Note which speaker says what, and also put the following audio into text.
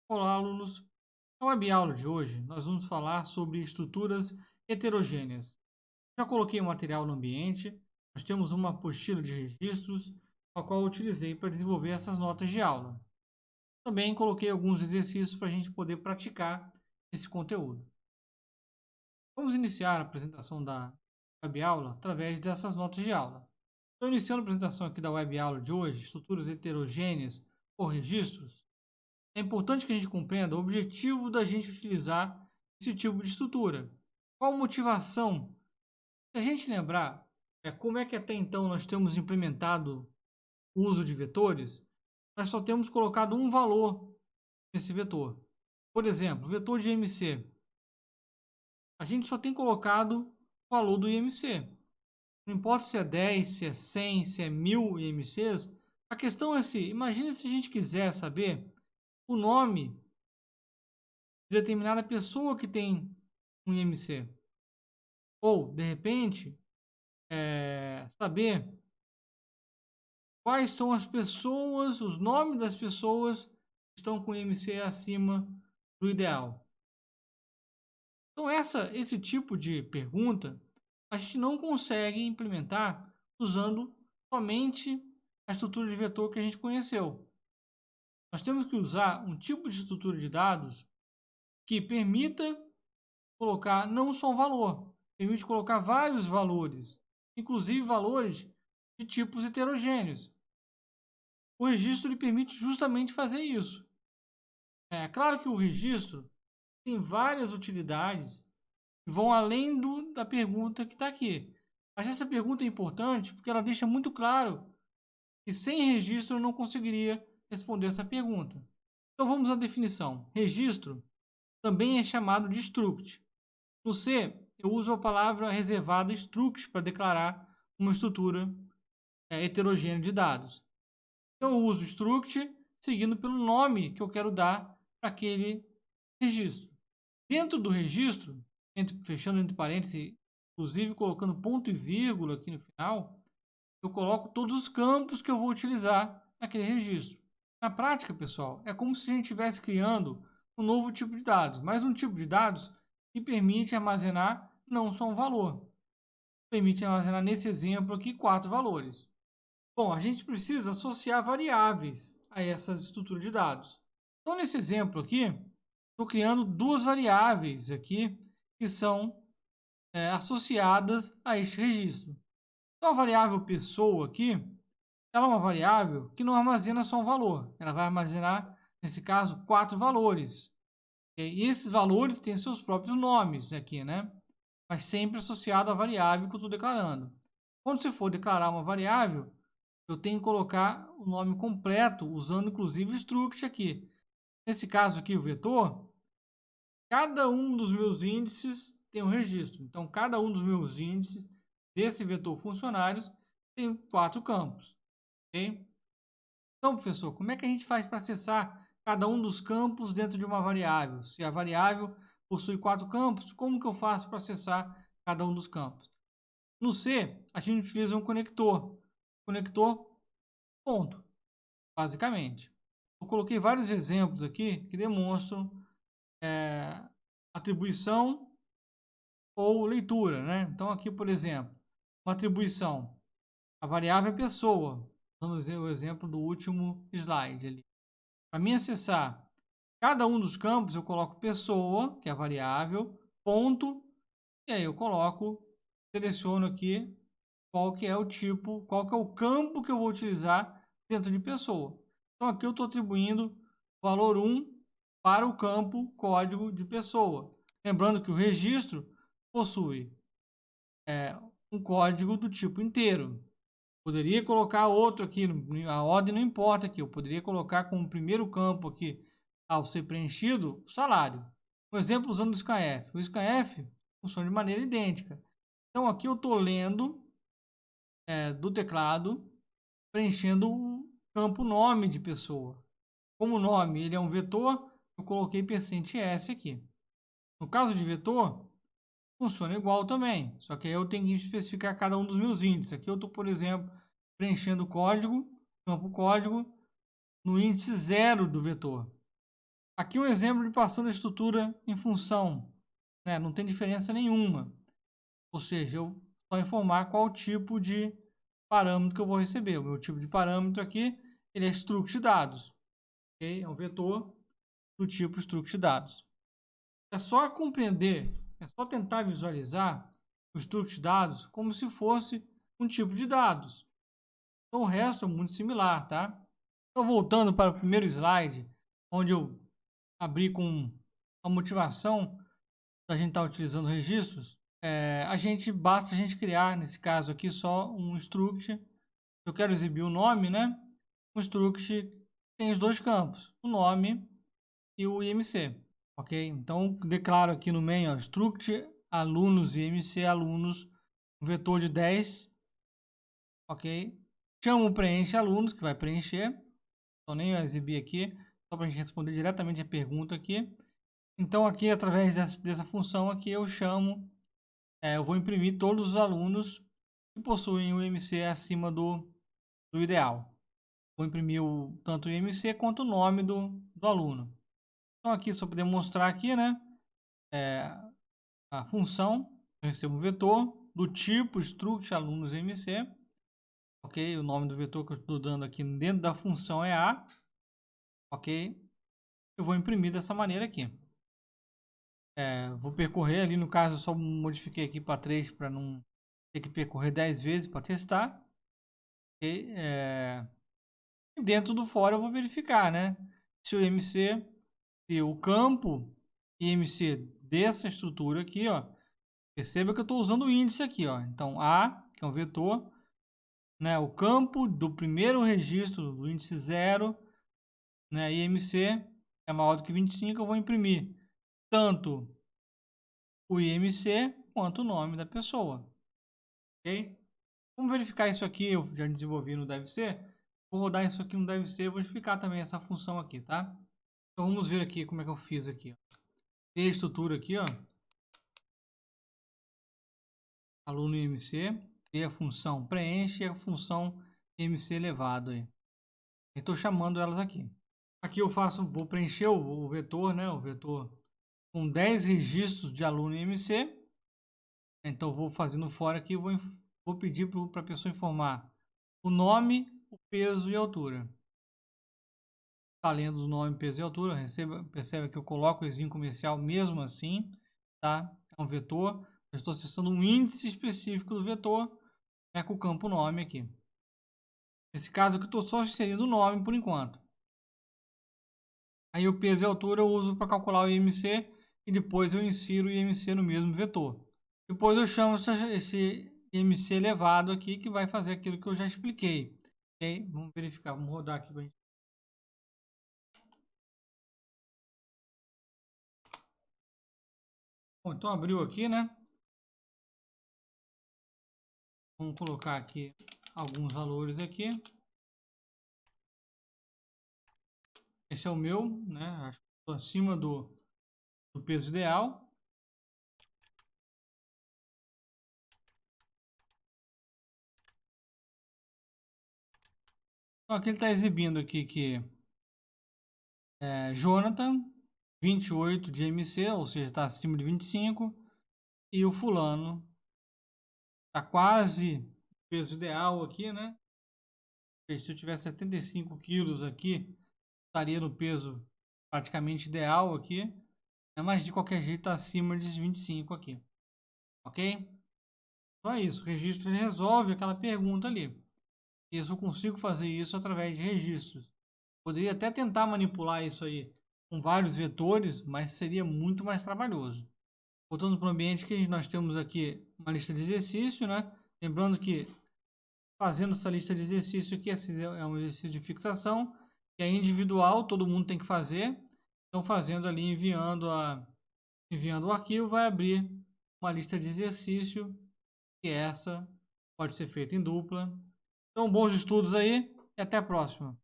Speaker 1: Olá, alunos! Na web-aula de hoje, nós vamos falar sobre estruturas heterogêneas. Já coloquei o material no ambiente, nós temos uma apostila de registros, a qual eu utilizei para desenvolver essas notas de aula. Também coloquei alguns exercícios para a gente poder praticar esse conteúdo. Vamos iniciar a apresentação da web-aula através dessas notas de aula. Estou iniciando a apresentação aqui da web-aula de hoje, estruturas heterogêneas ou registros. É importante que a gente compreenda o objetivo da gente utilizar esse tipo de estrutura. Qual a motivação? Se a gente lembrar como é que até então nós temos implementado o uso de vetores, nós só temos colocado um valor nesse vetor. Por exemplo, o vetor de IMC. A gente só tem colocado o valor do IMC. Não importa se é 10, se é 100, se é 1000 IMCs. A questão é se, imagine se a gente quiser saber o nome de determinada pessoa que tem um IMC. Ou, de repente, saber quais são as pessoas, os nomes das pessoas que estão com IMC acima do ideal. Então, esse tipo de pergunta a gente não consegue implementar usando somente a estrutura de vetor que a gente conheceu. Nós temos que usar um tipo de estrutura de dados que permita colocar não só um valor, permite colocar vários valores, inclusive valores de tipos heterogêneos. O registro ele permite justamente fazer isso. É claro que o registro tem várias utilidades que vão além da pergunta que está aqui. Mas essa pergunta é importante porque ela deixa muito claro que sem registro eu não conseguiria responder essa pergunta. Então vamos à definição. Registro também é chamado de struct. No C, eu uso a palavra reservada struct para declarar uma estrutura heterogênea de dados. Então eu uso struct seguindo pelo nome que eu quero dar para aquele registro. Dentro do registro, fechando entre parênteses, inclusive colocando ponto e vírgula aqui no final, eu coloco todos os campos que eu vou utilizar naquele registro. Na prática, pessoal, é como se a gente estivesse criando um novo tipo de dados, mais um tipo de dados que permite armazenar não só um valor, permite armazenar nesse exemplo aqui 4 valores. Bom, a gente precisa associar variáveis a essas estruturas de dados. Então, nesse exemplo aqui, estou criando duas variáveis aqui que são associadas a este registro. Então, a variável pessoa aqui, ela é uma variável que não armazena só um valor. Ela vai armazenar, nesse caso, 4 valores. E esses valores têm seus próprios nomes aqui, né? Mas sempre associado à variável que eu estou declarando. Quando você for declarar uma variável, eu tenho que colocar o nome completo, usando inclusive o struct aqui. Nesse caso aqui, o vetor, cada um dos meus índices tem um registro. Então, cada um dos meus índices desse vetor funcionários tem 4 campos. Okay? Então, professor, como é que a gente faz para acessar cada um dos campos dentro de uma variável? Se a variável possui 4 campos, como que eu faço para acessar cada um dos campos? No C, a gente utiliza um conector. Conector ponto, basicamente. Eu coloquei vários exemplos aqui que demonstram atribuição ou leitura, né? Então, aqui, por exemplo, uma atribuição. A variável é pessoa. Vamos ver o exemplo do último slide ali. Para mim acessar cada um dos campos, eu coloco pessoa, que é a variável, ponto, e aí eu coloco, seleciono aqui qual que é o tipo, qual que é o campo que eu vou utilizar dentro de pessoa. Então aqui eu estou atribuindo valor 1 para o campo código de pessoa. Lembrando que o registro possui um código do tipo inteiro. Poderia colocar outro aqui, a ordem não importa aqui, eu poderia colocar como primeiro campo aqui, ao ser preenchido, o salário. Um exemplo usando o scanf. O scanf funciona de maneira idêntica. Então aqui eu estou lendo do teclado, preenchendo o campo nome de pessoa. Como o nome ele é um vetor, eu coloquei %s aqui. No caso de vetor, funciona igual também, só que aí eu tenho que especificar cada um dos meus índices. Aqui eu estou, por exemplo, preenchendo o código, campo código, no índice 0 do vetor. Aqui um exemplo de passando a estrutura em função, né? Não tem diferença nenhuma. Ou seja, eu só informar qual tipo de parâmetro que eu vou receber. O meu tipo de parâmetro aqui, ele é struct dados. Okay? É um vetor do tipo struct dados. É só compreender, é só tentar visualizar o struct dados como se fosse um tipo de dados. Então o resto é muito similar, tá? Então voltando para o primeiro slide, onde eu abri com a motivação da gente estar utilizando registros, basta a gente criar, nesse caso aqui, só um struct. Eu quero exibir o nome, né? Um struct tem os dois campos, o nome e o IMC, ok? Então, declaro aqui no main, ó, struct alunos IMC alunos, um vetor de 10, ok? Chamo o preenche alunos, que vai preencher, então nem exibir aqui, só para a gente responder diretamente a pergunta aqui. Então, aqui, através dessa função aqui, eu chamo, eu vou imprimir todos os alunos que possuem o IMC acima do ideal. Vou imprimir tanto o IMC quanto o nome do aluno. Então, aqui, só para demonstrar aqui, né? A função, eu recebo um vetor do tipo struct alunos IMC. Ok? O nome do vetor que eu estou dando aqui dentro da função é A. Ok? Eu vou imprimir dessa maneira aqui. Vou percorrer ali, no caso, eu só modifiquei aqui para 3 para não ter que percorrer 10 vezes para testar. Okay? E dentro do for eu vou verificar, né? Se o IMC, se o campo IMC dessa estrutura aqui, ó, perceba que eu estou usando o índice aqui, ó. Então, A, que é um vetor, né? O campo do primeiro registro do índice 0, né? IMC é maior do que 25, eu vou imprimir tanto o IMC quanto o nome da pessoa. Ok? Vamos verificar isso aqui, eu já desenvolvi no deve ser. Vou rodar isso aqui no deve ser, vou explicar também essa função aqui, tá? Então vamos ver aqui como é que eu fiz aqui. Tem a estrutura aqui, ó. Aluno IMC, tem a função preenche e a função IMC elevado aí. Estou chamando elas aqui. Aqui eu vou preencher o vetor, né? O vetor com 10 registros de aluno IMC. Então vou fazendo fora aqui, vou pedir para a pessoa informar o nome, o peso e a altura. Está lendo o nome, peso e altura, percebe que eu coloco o exim comercial mesmo assim, tá? É um vetor, eu estou acessando um índice específico do vetor, com o campo nome aqui. Nesse caso aqui, eu estou só inserindo o nome por enquanto. Aí o peso e a altura eu uso para calcular o IMC e depois eu insiro o IMC no mesmo vetor. Depois eu chamo esse IMC elevado aqui que vai fazer aquilo que eu já expliquei. Ok? Vamos verificar, vamos rodar aqui para a gente. Bom, então abriu aqui, né? Vamos colocar aqui alguns valores aqui. Esse é o meu, né? Acho que estou acima do peso ideal. Então aqui ele está exibindo aqui que Jonathan, 28 de MC, ou seja, está acima de 25. E o fulano está quase peso ideal aqui, né? Se eu tiver 75 quilos aqui, estaria no peso praticamente ideal aqui, né? Mas de qualquer jeito está acima de 25 aqui, ok? Então é isso, o registro ele resolve aquela pergunta ali. Isso eu consigo fazer isso através de registros. Poderia até tentar manipular isso aí com vários vetores, mas seria muito mais trabalhoso. Voltando para o ambiente que nós temos aqui uma lista de exercício, né? Lembrando que fazendo essa lista de exercício aqui, é um exercício de fixação, que é individual, todo mundo tem que fazer. Então, fazendo ali, enviando o arquivo, vai abrir uma lista de exercício, que essa pode ser feita em dupla. Então, bons estudos aí e até a próxima.